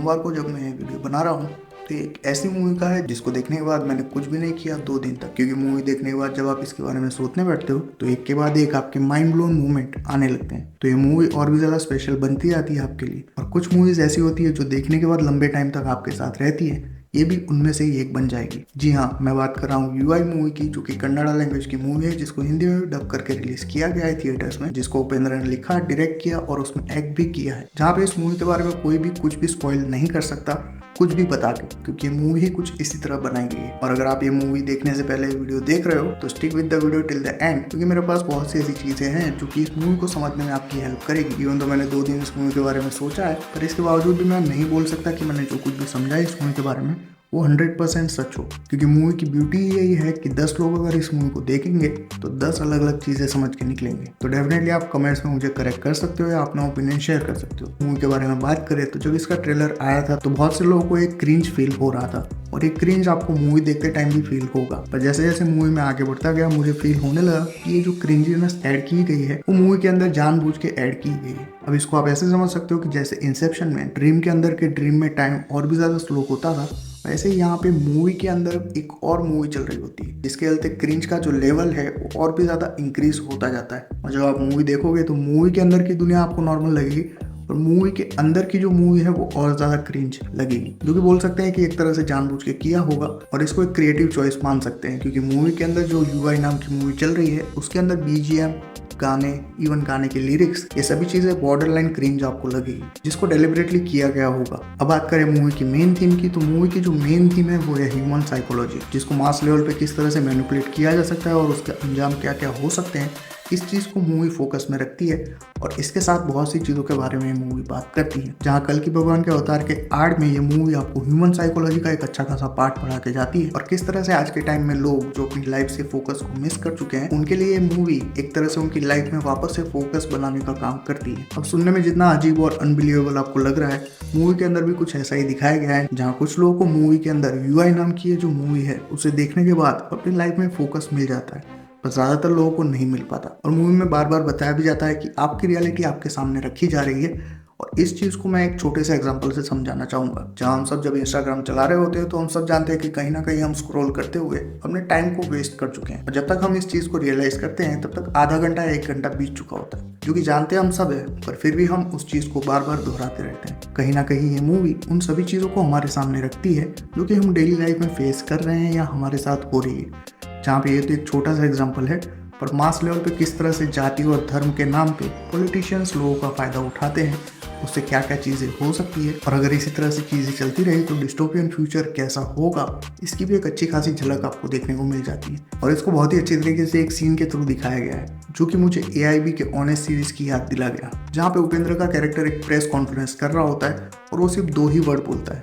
सोमवार को जब मैं वीडियो बना रहा हूँ तो एक ऐसी मूवी का है जिसको देखने के बाद मैंने कुछ भी नहीं किया 2 दिन तक। क्योंकि मूवी देखने के बाद जब आप इसके बारे में सोचने बैठते हो तो एक के बाद एक आपके माइंड ब्लोन मूवमेंट आने लगते हैं। तो ये मूवी और भी ज़्यादा स्पेशल बनती जाती है आपके लिए। और कुछ मूवीज ऐसी होती है जो देखने के बाद लंबे टाइम तक आपके साथ रहती है। ये भी उनमें से ही एक बन जाएगी। जी हाँ, मैं बात कर रहा हूँ यूआई मूवी की, जो कि कन्नड़ा लैंग्वेज की मूवी है, जिसको हिंदी में भी डब करके रिलीज किया गया है थिएटर्स में, जिसको उपेंद्र ने लिखा, डायरेक्ट किया और उसमें एक्ट भी किया है। जहाँ पे इस मूवी के बारे में कोई भी कुछ भी स्पॉइल नहीं कर सकता कुछ भी बता के, क्योंकि मूवी ही कुछ इसी तरह बनाई गई है। और अगर आप ये मूवी देखने से पहले वीडियो देख रहे हो तो stick with the video till the end, क्योंकि मेरे पास बहुत सी ऐसी चीजें हैं जो कि इस मूवी को समझने में आपकी हेल्प करेगी। इवन तो मैंने 2 दिन इस मूवी के बारे में सोचा है, पर इसके बावजूद भी मैं नहीं बोल सकता कि मैंने जो कुछ भी समझा इस मूवी के बारे में वो 100% सच हो। क्योंकि मूवी की ब्यूटी यही है कि 10 लोग अगर इस मूवी को देखेंगे तो 10 अलग अलग चीज़ें समझ के निकलेंगे। तो डेफिनेटली आप कमेंट्स में मुझे करेक्ट कर सकते हो या अपना ओपिनियन शेयर कर सकते हो। मूवी के बारे में बात करें तो जब इसका ट्रेलर आया था तो बहुत से लोगों को एक क्रिंज फील हो रहा था, और एक क्रिंज आपको मूवी देखते टाइम भी फील होगा। पर जैसे जैसे मूवी में आगे बढ़ता गया मुझे फील होने लगा कि ये जो क्रिंजीनेस ऐड की गई है वो मूवी के अंदर जानबूझ के ऐड की गई है। अब इसको आप ऐसे समझ सकते हो कि जैसे इंसेप्शन में ड्रीम के अंदर के ड्रीम में टाइम और भी ज़्यादा स्लो होता था, वैसे ही यहाँ पे मूवी के अंदर एक और मूवी चल रही होती है, जिसके चलते क्रिंज का जो लेवल है वो और भी ज़्यादा इंक्रीज होता जाता है। और जब आप मूवी देखोगे तो मूवी के अंदर की दुनिया आपको नॉर्मल लगेगी और मूवी के अंदर की जो मूवी है वो और ज़्यादा क्रिंज लगेगी, जो कि बोल सकते हैं कि एक तरह से जानबूझ के किया होगा। और इसको एक क्रिएटिव चॉइस मान सकते हैं, क्योंकि मूवी के अंदर जो यूआई नाम की मूवी चल रही है उसके अंदर बीजीएम, गाने, इवन गाने के लिरिक्स, ये सभी चीजें बॉर्डर लाइन क्रिंज आपको लगेगी, जिसको डेलिबरेटली किया गया होगा। अब बात करें मूवी की मेन थीम की, तो मूवी की जो मेन थीम है वो है ह्यूमन साइकोलॉजी, जिसको मास लेवल पे किस तरह से मैनिपुलेट किया जा सकता है और उसके अंजाम क्या क्या हो सकते हैं, इस चीज़ को मूवी फोकस में रखती है। और इसके साथ बहुत सी चीज़ों के बारे में मूवी बात करती है, जहाँ कल की भगवान के अवतार के आड़ में ये मूवी आपको ह्यूमन साइकोलॉजी का एक अच्छा खासा पार्ट पढ़ा के जाती है। और किस तरह से आज के टाइम में लोग जो अपनी लाइफ से फोकस को मिस कर चुके हैं, उनके लिए ये मूवी एक तरह से उनकी लाइफ में वापस से फोकस बनाने का काम करती है। अब सुनने में जितना अजीब और अनबिलीवेबल आपको लग रहा है, मूवी के अंदर भी कुछ ऐसा ही दिखाया गया है, जहाँ कुछ लोगों को मूवी के अंदर यूआई नाम की ये जो मूवी है उसे देखने के बाद अपनी लाइफ में फोकस मिल जाता है, पर ज़्यादातर लोगों को नहीं मिल पाता। और मूवी में बार बार बताया भी जाता है कि आपकी रियलिटी आपके सामने रखी जा रही है। और इस चीज़ को मैं एक छोटे से एग्जांपल से समझाना चाहूँगा। जहाँ हम सब जब इंस्टाग्राम चला रहे होते हैं तो हम सब जानते हैं कि कहीं ना कहीं हम स्क्रॉल करते हुए अपने टाइम को वेस्ट कर चुके हैं। और जब तक हम इस चीज़ को रियलाइज़ करते हैं तब तक आधा घंटा या 1 घंटा बीत चुका होता है, जो कि जानते हम सब है, पर फिर भी हम उस चीज़ को बार बार दोहराते रहते हैं। कहीं ना कहीं ये मूवी उन सभी चीज़ों को हमारे सामने रखती है जो कि हम डेली लाइफ में फेस कर रहे हैं या हमारे साथ हो रही है। जहाँ पे ये तो एक छोटा सा एग्जाम्पल है, पर मास लेवल पे किस तरह से जाति और धर्म के नाम पे पॉलिटिशियंस लोगों का फायदा उठाते हैं, उससे क्या क्या चीज़ें हो सकती है। और अगर इसी तरह से चीज़ें चलती रही तो डिस्टोपियन फ्यूचर कैसा होगा, इसकी भी एक अच्छी खासी झलक आपको देखने को मिल जाती है। और इसको बहुत ही अच्छी तरीके से एक सीन के थ्रू दिखाया गया है, जो कि मुझे एआईबी के ऑनेस्ट सीरीज की याद दिला गया, जहाँ पे उपेंद्र का कैरेक्टर एक प्रेस कॉन्फ्रेंस कर रहा होता है और वो सिर्फ 2 ही वर्ड बोलता है,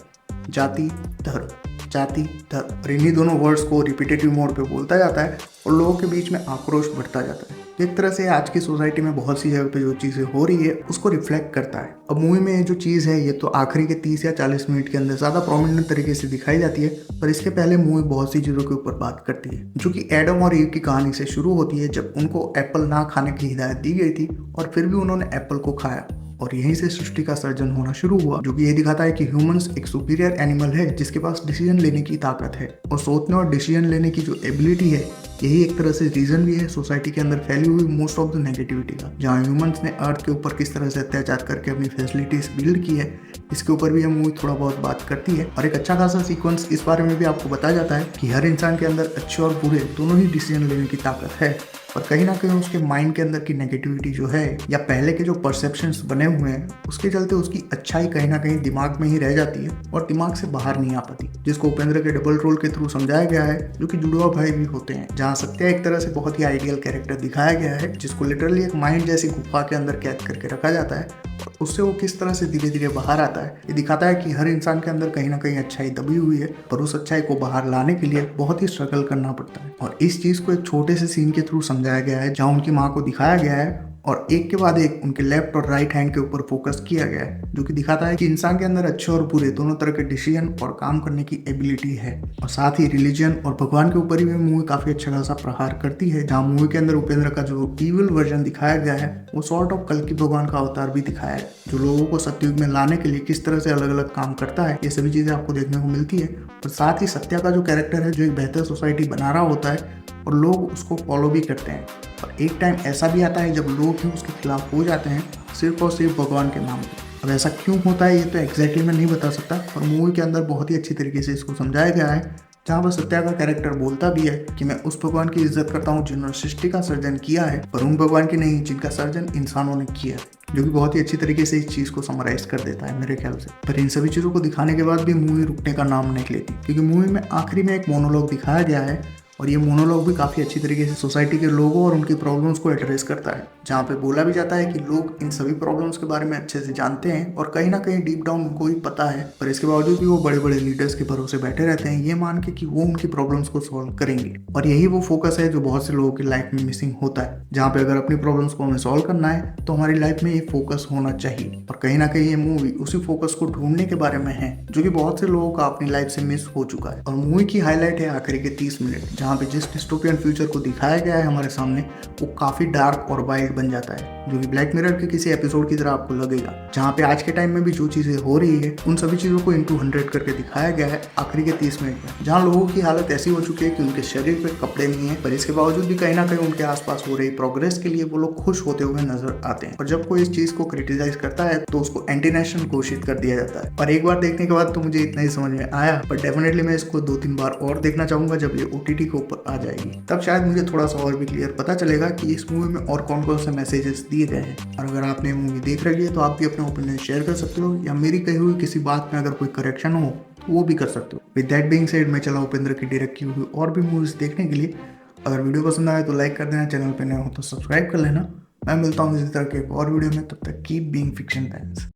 जाति धर्म, जाति धर्म। और इन्हीं दोनों वर्ड्स को रिपीटेटिव मोड पे बोलता जाता है और लोगों के बीच में आक्रोश बढ़ता जाता है। एक तरह से आज की सोसाइटी में बहुत सी जगह पे जो चीज़ें हो रही है उसको रिफ्लेक्ट करता है। अब मूवी में ये जो चीज़ है ये तो आखिरी के 30 या 40 मिनट के अंदर ज़्यादा प्रोमिनेंट तरीके से दिखाई जाती है, पर इसके पहले मूवी बहुत सी चीज़ों के ऊपर बात करती है, जो कि एडम और ईव की कहानी से शुरू होती है, जब उनको एप्पल ना खाने की हिदायत दी गई थी और फिर भी उन्होंने एप्पल को खाया। और यहीं से सृष्टि का सर्जन होना शुरू हुआ, जो कि ये दिखाता है कि ह्यूमंस एक सुपीरियर एनिमल है जिसके पास डिसीजन लेने की ताकत है, और सोचने और डिसीजन लेने की जो एबिलिटी है यही एक तरह से रीजन भी है सोसाइटी के अंदर फैली हुई मोस्ट ऑफ द नेगेटिविटी का। जहाँ ह्यूमंस ने अर्थ के ऊपर किस तरह से अत्याचार करके अपनी फैसिलिटीज बिल्ड की है, इसके ऊपर भी यह मूवी थोड़ा बहुत बात करती है। और एक अच्छा खासा सीक्वेंस इस बारे में भी आपको बताया जाता है कि हर इंसान के अंदर अच्छे और बुरे दोनों ही डिसीजन लेने की ताकत है, और कहीं ना कहीं उसके माइंड के अंदर की नेगेटिविटी जो है या पहले के जो परसेप्शंस बने हुए हैं उसके चलते उसकी अच्छाई कहीं ना कहीं दिमाग में ही रह जाती है और दिमाग से बाहर नहीं आ पाती, जिसको उपेंद्र के डबल रोल के थ्रू समझाया गया है, जो कि जुड़वा भाई भी होते हैं। जहाँ सत्या एक तरह से बहुत ही आइडियल कैरेक्टर दिखाया गया है, जिसको लिटरली एक माइंड जैसी गुफा के अंदर कैद करके रखा जाता है और उससे वो किस तरह से धीरे धीरे बाहर आता है। ये दिखाता है कि हर इंसान के अंदर कहीं ना कहीं अच्छाई दबी हुई है, पर उस अच्छाई को बाहर लाने के लिए बहुत ही स्ट्रगल करना पड़ता है। और इस चीज को एक छोटे से सीन के थ्रू समझाया गया है, जहाँ उनकी माँ को दिखाया गया है और एक के बाद एक उनके लेफ्ट और राइट हैंड के ऊपर फोकस किया गया है, जो कि दिखाता है कि इंसान के अंदर अच्छे और बुरे दोनों तरह के डिसीजन और काम करने की एबिलिटी है। और साथ ही रिलीजन और भगवान के ऊपर भी मूवी काफी अच्छा खासा प्रहार करती है, जहाँ मूवी के अंदर उपेंद्र का जो इविल वर्जन दिखाया गया है वो सॉर्ट ऑफ कल्कि भगवान का अवतार भी दिखाया है, जो लोगों को सत्ययुग में लाने के लिए किस तरह से अलग अलग काम करता है। ये सभी चीजें आपको देखने को मिलती है। और साथ ही सत्या का जो कैरेक्टर है, जो एक बेहतर सोसाइटी बना रहा होता है और लोग उसको फॉलो भी करते हैं। और एक टाइम ऐसा भी आता है जब लोग ही उसके खिलाफ हो जाते हैं, सिर्फ और सिर्फ भगवान के नाम पे। अब ऐसा क्यों होता है ये तो एग्जैक्टली मैं नहीं बता सकता, पर मूवी के अंदर बहुत ही अच्छी तरीके से इसको समझाया गया है, जहाँ पर सत्या का कैरेक्टर बोलता भी है कि मैं उस भगवान की इज्जत करता हूँ जिन्होंने सृष्टि का सर्जन किया है, पर उन भगवान की नहीं जिनका सर्जन इंसानों ने किया है, जो कि बहुत ही अच्छी तरीके से इस चीज को समराइज कर देता है मेरे ख्याल से। पर इन सभी चीजों को दिखाने के बाद भी मूवी रुकने का नाम नहीं लेती, क्योंकि मूवी में आखिरी में एक मोनोलॉग दिखाया गया है और ये मोनोलॉग भी काफी अच्छी तरीके से सोसाइटी के लोगों और उनकी प्रॉब्लम्स को एड्रेस करता है, जहाँ पे बोला भी जाता है कि लोग इन सभी प्रॉब्लम्स के बारे में अच्छे से जानते हैं और कहीं ना कहीं डीप डाउन उनको ही पता है, पर इसके बावजूद भी वो बड़े बड़े लीडर्स के भरोसे बैठे रहते हैं ये मान के कि वो उनकी प्रॉब्लम्स को सॉल्व करेंगे। और यही वो फोकस है जो बहुत से लोगों की लाइफ में मिसिंग होता है, जहाँ पे अगर अपनी प्रॉब्लम्स को हमें सॉल्व करना है तो हमारी लाइफ में ये फोकस होना चाहिए। और कहीं ना कहीं ये मूवी उसी फोकस को ढूंढने के बारे में है, जो कि बहुत से लोगों का अपनी लाइफ से मिस हो चुका है। और मूवी की हाईलाइट है आखिरी के 30 मिनट, जहाँ पे जिस डिस्टोपियन फ्यूचर को दिखाया गया है हमारे सामने, वो काफी डार्क और वाइल्ड बन जाता है, जो कि ब्लैक मिरर के किसी एपिसोड की तरह आपको लगेगा, जहाँ पे आज के टाइम में भी जो चीजें हो रही है उन सभी चीजों को इंटू 100 करके दिखाया गया है आखिरी के 30 मिनट में, जहाँ लोगों की हालत ऐसी हो चुकी है कि उनके शरीर पे कपड़े नहीं है, पर इसके बावजूद भी कहीं ना कहीं उनके आसपास हो रही प्रोग्रेस के लिए वो लोग खुश होते हुए नजर आते हैं। और जब कोई इस चीज को क्रिटिसाइज करता है तो उसको एंटी नेशनल घोषित कर दिया जाता है। पर एक बार देखने के बाद तो मुझे इतना ही समझ में आया, पर डेफिनेटली मैं इसको 2-3 बार और देखना चाहूंगा जब ये OTT के ऊपर आ जाएगी, तब शायद मुझे थोड़ा सा और भी क्लियर पता चलेगा कि इस मूवी में और कौन कौन से मैसेजेस दिए गए हैं। और अगर आपने मूवी देख रखी है तो आप भी अपने ओपिनियन शेयर कर सकते हो, या मेरी कही हुई किसी बात में अगर कोई करेक्शन हो तो वो भी कर सकते हो। विद दैट बीइंग सेड, मैं चला उपेंद्र की डायरेक्ट की हुई और भी मूवीज देखने के लिए। अगर वीडियो पसंद आए तो लाइक कर देना, चैनल पे नए हो तो सब्सक्राइब कर लेना। मैं मिलता हूँ इसी तरह के एक और वीडियो में, तब तक कीप बीइंग फिक्शन फैंस।